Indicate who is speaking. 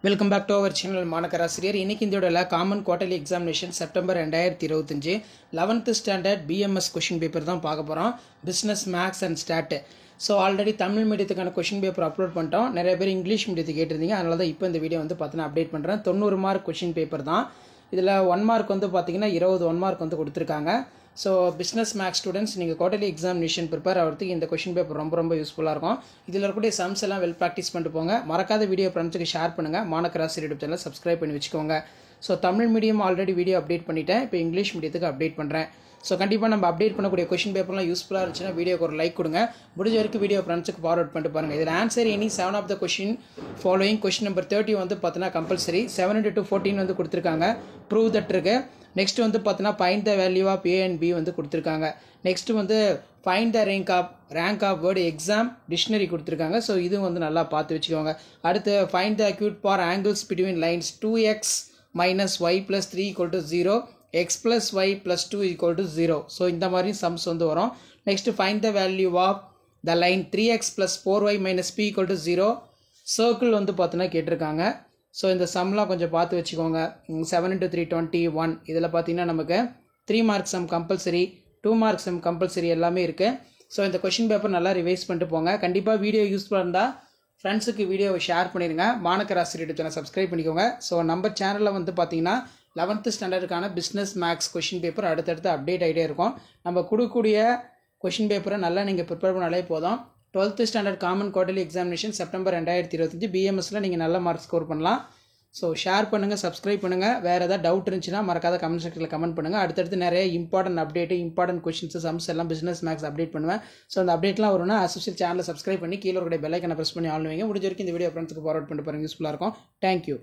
Speaker 1: Welcome back to our channel Manakkarasiriyar. இன்னைக்கு இந்த common quarterly examination September 2025 11th standard BMS question paper தான் பார்க்க போகிறோம். Business maths and stat. So already Tamil மீடியத்துக்கான question paper upload பண்ணிட்டோம். நிறைய பேர் இங்கிலீஷ் மீடியத்துக்கு கேட்டிருந்தீங்க. அதனால தான் இப்போ இந்த வீடியோ வந்து பார்த்தீங்கன்னா அப்டேட் பண்ணுறேன். 90 மார்க் கொஷின் பேப்பர் தான். இதில் 1 மார்க் வந்து பார்த்தீங்கன்னா 20 1 மார்க் வந்து கொடுத்துருக்காங்க. ஸோ பிஸ்னஸ் மேக்ஸ் ஸ்டூடெண்ட்ஸ் நீங்கள் குவார்டர்லி எக்ஸாமினேஷன் ப்ரிப்பேர் ஆகிறதுக்கு இந்த கொஷின் பேப்பர் ரொம்ப யூஸ்ஃபுல்லாக இருக்கும். இதில் இருக்கக்கூடிய சம்ஸ் எல்லாம் வெல் ப்ராக்டிஸ் பண்ணிட்டு போங்க. மறக்காத வீடியோ ஃப்ரெண்ட்ஸுக்கு ஷேர் பண்ணுங்கள். மாணக்கராசிரியர் யூடியூப் சேனல் சப்ஸ்கிரைப் பண்ணி வச்சுக்கோங்க. So Tamil medium already video update பண்ணிட்டேன். இப்போ இங்கிலீஷ் மீடியத்துக்கு அப்டேட் பண்ணுறேன். ஸோ கண்டிப்பாக நம்ம அப்டேட் பண்ணக்கூடிய கொஷின் பேப்பர்லாம் யூஸ்ஃபுல்லாக இருந்துச்சுன்னா வீடியோக்கு ஒரு லைக் கொடுங்க. முடிஞ்ச வரைக்கும் வீடியோ ஃப்ரெண்ட்ஸுக்கு ஃபார்வர்ட் பண்ணிட்டு பாருங்கள். இதில் answer any 7 of the question following. Question number 30 வந்து பார்த்தீங்கன்னா கம்பல்சரி. 7 into 14 வந்து கொடுத்துருக்காங்க. ப்ரூவ் தட் இருக்கு. நெக்ஸ்ட் வந்து பார்த்தீங்கன்னா find the value of A and B வந்து கொடுத்துருக்காங்க. நெக்ஸ்ட் வந்து find the rank of word exam dictionary கொடுத்துருக்காங்க. ஸோ இது வந்து நல்லா பார்த்து வச்சுக்கோங்க. அடுத்து find the acute for angles between lines 2x minus y plus 3 equal to 0, x plus y plus 2 equal to 0. So இந்த மாதிரி சம்ஸ் வந்து வரும். Next find the value of the line 3x plus 4y minus p equal to 0. Circle வந்து பார்த்தீங்கன்னா கேட்டிருக்காங்க. So இந்த சம்லாம் கொஞ்சம் பார்த்து வச்சுக்கோங்க. 7 into 3 21. இதில் பார்த்தீங்கன்னா நமக்கு 3 mark some compulsory, 2 mark some compulsory எல்லாமே இருக்குது. ஸோ இந்த கொஷின் பேப்பர் நல்லா ரிவைஸ் பண்ணிட்டு போங்க. கண்டிப்பாக வீடியோ யூஸ்ஃபுல்லாக இருந்தால் ஃப்ரெண்ட்ஸுக்கு வீடியோவை ஷேர் பண்ணிடுங்க. மாணக்கராசிரியர் சேனல் சப்ஸ்கிரைப் பண்ணிக்கோங்க. ஸோ நம்ம சேனலில் வந்து பார்த்தீங்கன்னா 11th ஸ்டாண்டர்டுக்கான பிஸ்னஸ் மேக்ஸ் கொஷின் பேப்பர் அடுத்தடுத்து அப்டேட் ஆகிட்டே இருக்கும். நம்ம கொடுக்கக்கூடிய கொஷின் பேப்பரை நல்லா நீங்கள் ப்ரிப்பேர் பண்ணாலே போதும். 12th standard common quarterly examination September 2025 பிஎம்எஸ்ல நீங்கள் நல்ல மார்க் ஸ்கோர் பண்ணலாம். ஸோ ஷேர் பண்ணுங்கள், சப்ஸ்கிரைப் பண்ணுங்கள். வேறு ஏதாவது டவுட் இருந்துச்சுன்னா மறக்காத கமெண்ட் செக்ஷனில் கமெண்ட் பண்ணுங்கள். அடுத்தடுத்து நிறைய important update, important questions, sums எல்லாம் பிஸ்னஸ் மேக்ஸ் அப்டேட் பண்ணுவேன். ஸோ அந்த அப்டேட்லாம் வரும்னா அசோசியல் சேனலை சப்ஸ்கிரைப் பண்ணி கீழே ஒரு பெல் ஐக்கனை ப்ரெஸ் பண்ணி ஆன் வைங்க. முடிஞ்ச வரைக்கும் இந்த வீடியோ ஃப்ரெண்ட்ஸுக்கு ஃபார்வர்ட் பண்ணிட்டு பாருங்கள். யூஸ்ஃபுல்லாக இருக்கும். தேங்க்யூ.